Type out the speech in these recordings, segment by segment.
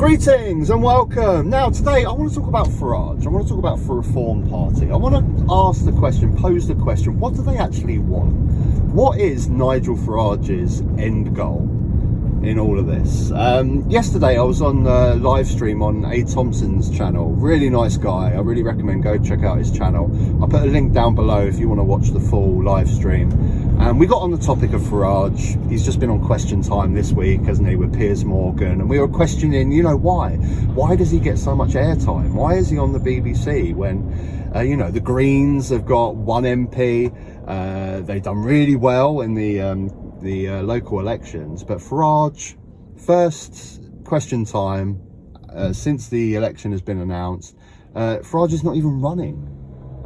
Greetings and welcome. Now today I want to talk about Farage. I want to talk about the Reform Party. I want to ask the question, pose the question, what do they actually want? What is Nigel Farage's end goal in all of this? Yesterday I was on live stream on A. Thompson's channel. Really nice guy. I really recommend go check out his channel. I'll put a link down below if you want to watch the full live stream. And we got on the topic of Farage. He's just been on Question Time this week, hasn't he, with Piers and we were questioning, you know, why does he get so much airtime? Why is he on the BBC when you know, the Greens have got one MP, they've done really well in the local elections, but Farage, first Question Time since the election has been announced, Farage is not even running.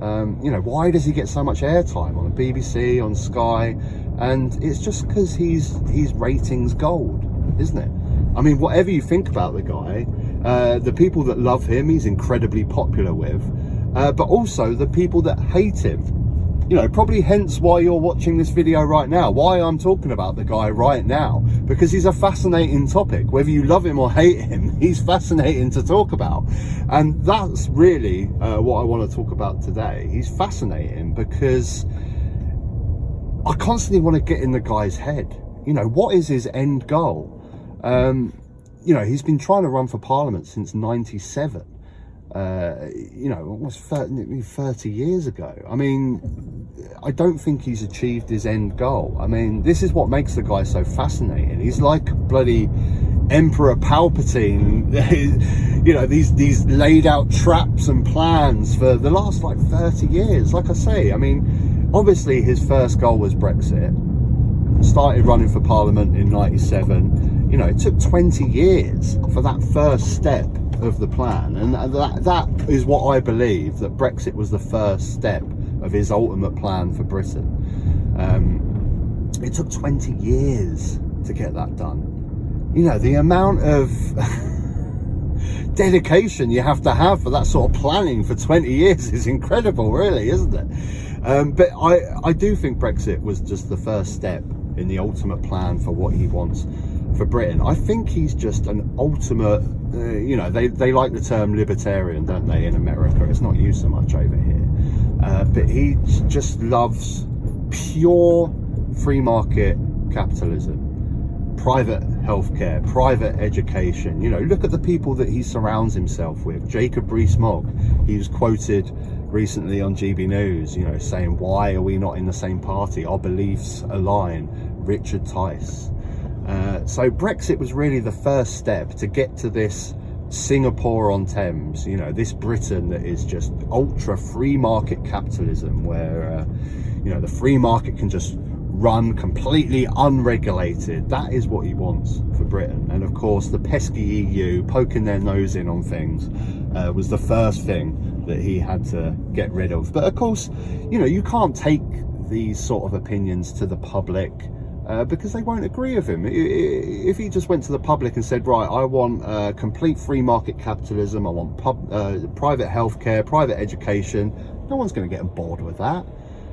You know, why does he get so much airtime on the BBC, on Sky? And it's just because he's ratings gold, isn't it? I mean, whatever you think about the guy, the people that love him, he's incredibly popular with, but also the people that hate him. You know, probably hence why you're watching this video right now, why I'm talking about the guy right now, because he's a fascinating topic. Whether you love him or hate him, he's fascinating to talk about. And that's really what I want to talk about today. He's fascinating because I constantly want to get in the guy's head. You know, what is his end goal? You know, he's been trying to run for Parliament since '97. You know, almost 30 years ago. I mean, I don't think he's achieved his end goal. I mean, this is what makes the guy so fascinating. He's like bloody Emperor Palpatine. You know, these laid out traps and plans for the last like 30 years. Like I say, I mean, obviously his first goal was Brexit. Started running for Parliament in '97. You know, it took 20 years for that first step of the plan, and that is what I believe, that Brexit was the first step of his ultimate plan for Britain. It took 20 years to get that done. You know, the amount of dedication you have to have for that sort of planning for 20 years is incredible, really, isn't it? But I do think Brexit was just the first step in the ultimate plan for what he wants for Britain. I think he's just an ultimate, you know, they like the term libertarian, don't they, in America? It's not used so much over here. But he just loves pure free market capitalism, private healthcare, private education. You know, look at the people that he surrounds himself with. Jacob Rees-Mogg, he was quoted recently on GB News, you know, saying, why are we not in the same party? Our beliefs align. Richard Tice. So Brexit was really the first step to get to this Singapore-on-Thames, you know, this Britain that is just ultra free market capitalism, where, you know, the free market can just run completely unregulated. That is what he wants for Britain. And of course, the pesky EU poking their nose in on things was the first thing that he had to get rid of. But of course, you know, you can't take these sort of opinions to the public, because they won't agree with him. If he just went to the public and said, right, I want complete free market capitalism, I want private healthcare, private education, no one's going to get on board with that.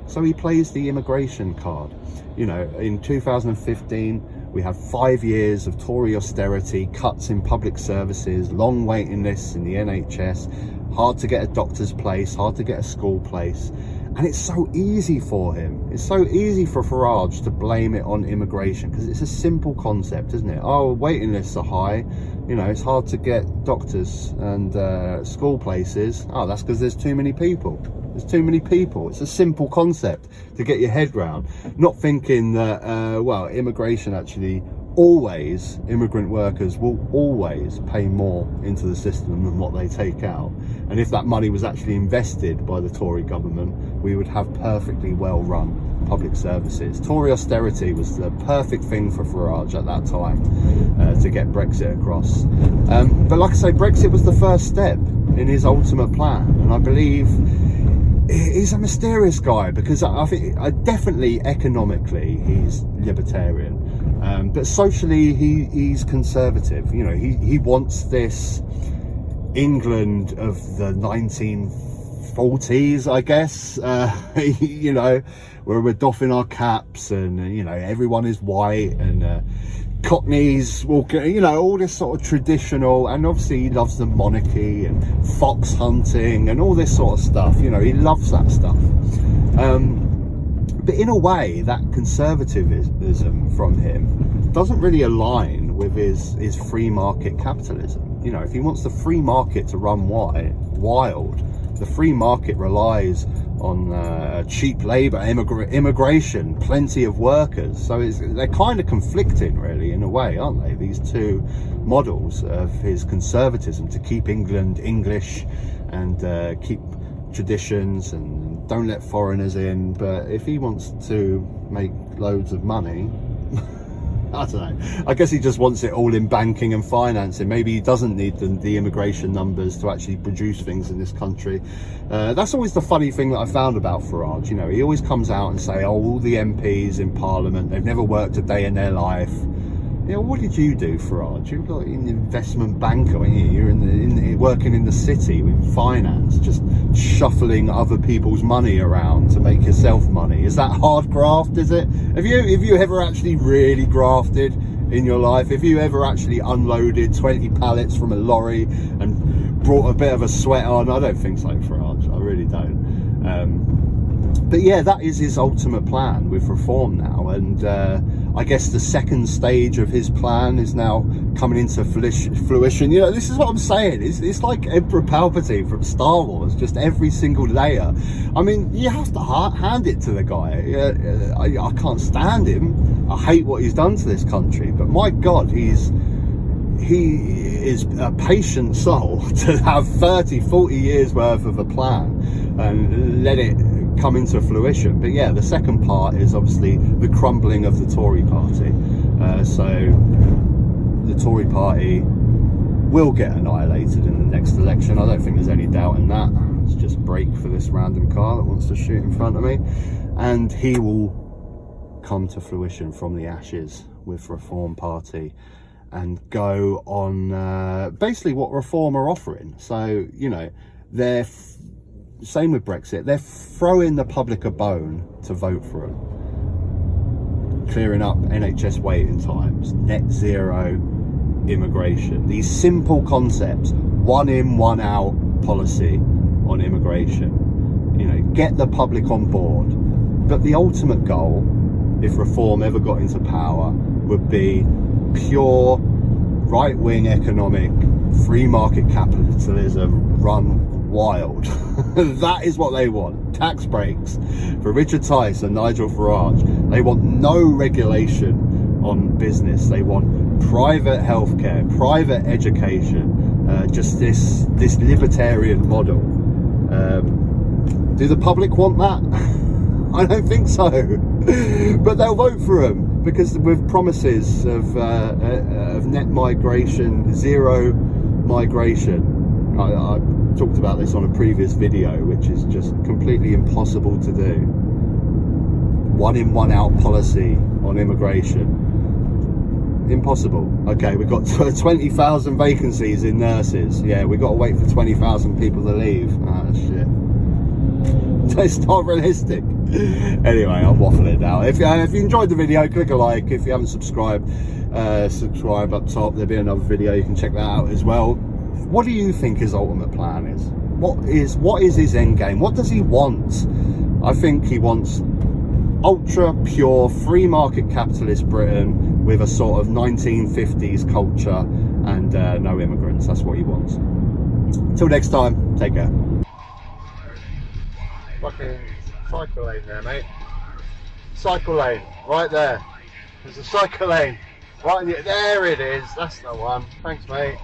So he plays the immigration card. You know, in 2015, we had 5 years of Tory austerity, cuts in public services, long waiting lists in the NHS, hard to get a doctor's place, hard to get a school place. And it's so easy for him. It's so easy for Farage to blame it on immigration, because it's a simple concept, isn't it? Oh, waiting lists are high. You know, it's hard to get doctors and school places. Oh, that's because there's too many people. There's too many people. It's a simple concept to get your head round. Not thinking that, well, immigration actually always, immigrant workers will always pay more into the system than what they take out. And if that money was actually invested by the Tory government, we would have perfectly well-run public services. Tory austerity was the perfect thing for Farage at that time to get Brexit across. But like I say, Brexit was the first step in his ultimate plan. And I believe he's a mysterious guy, because I think definitely economically he's libertarian. But socially, he's conservative. You know, he wants this England of the 1940s, I guess. You know, where we're doffing our caps and, you know, everyone is white and Cockneys will get, you know, all this sort of traditional, and obviously he loves the monarchy and fox hunting and all this sort of stuff. You know, he loves that stuff. But in a way, that conservatism from him doesn't really align with his free market capitalism. You know, if he wants the free market to run wild, the free market relies on cheap labour, immigration, plenty of workers. So they're kind of conflicting, really, in a way, aren't they? These two models of his conservatism to keep England English and keep traditions and don't let foreigners in. But if he wants to make loads of money, I don't know, I guess he just wants it all in banking and financing. Maybe he doesn't need the immigration numbers to actually produce things in this country. That's always the funny thing that I found about Farage. You know, he always comes out and say, oh, all the MPs in Parliament, they've never worked a day in their life. You know, what did you do, Farage? You're like an investment banker, weren't you? You're working in the city with finance, just shuffling other people's money around to make yourself money. Is that hard graft, is it? Have you ever actually really grafted in your life? Have you ever actually unloaded 20 pallets from a lorry and brought a bit of a sweat on? I don't think so, Farage. I really don't. But yeah, that is his ultimate plan with reform now, and I guess the second stage of his plan is now coming into fruition. You know, this is what I'm saying. It's like Emperor Palpatine from Star Wars, just every single layer. I mean, you have to hand it to the guy. I can't stand him. I hate what he's done to this country, but my God, he is a patient soul to have 30-40 years worth of a plan and let it come into fruition. But yeah, the second part is obviously the crumbling of the Tory party. So the Tory party will get annihilated in the next election. I don't think there's any doubt in that. It's just brake for this random car that wants to shoot in front of me, and he will come to fruition from the ashes with Reform Party and go on basically what Reform are offering. So, you know, they're same with Brexit, they're throwing the public a bone to vote for them. Clearing up NHS waiting times, net zero immigration, these simple concepts, one in, one out policy on immigration. You know, get the public on board. But the ultimate goal, if Reform ever got into power, would be pure right-wing economic, free market capitalism run wild. That is what they want. Tax breaks for Richard Tice and Nigel Farage. They want no regulation on business. They want private healthcare, private education, just this libertarian model. Do the public want that? I don't think so. But they'll vote for them because with promises of net migration, zero migration. I talked about this on a previous video, which is just completely impossible to do. One in, one out policy on immigration. Impossible. Okay, we've got 20,000 vacancies in nurses. Yeah, we've got to wait for 20,000 people to leave. Ah, shit. It's not realistic. Anyway, I'm waffling now. If you enjoyed the video, click a like. If you haven't subscribed, subscribe up top. There'll be another video. You can check that out as well. What do you think his ultimate plan is? What is his end game? What does he want? I think he wants ultra pure free market capitalist Britain with a sort of 1950s culture and no immigrants. That's what he wants. Until next time, take care. Fucking cycle lane there, mate. Cycle lane, right there. There's a cycle lane. Right in the, there it is. That's the one. Thanks, mate.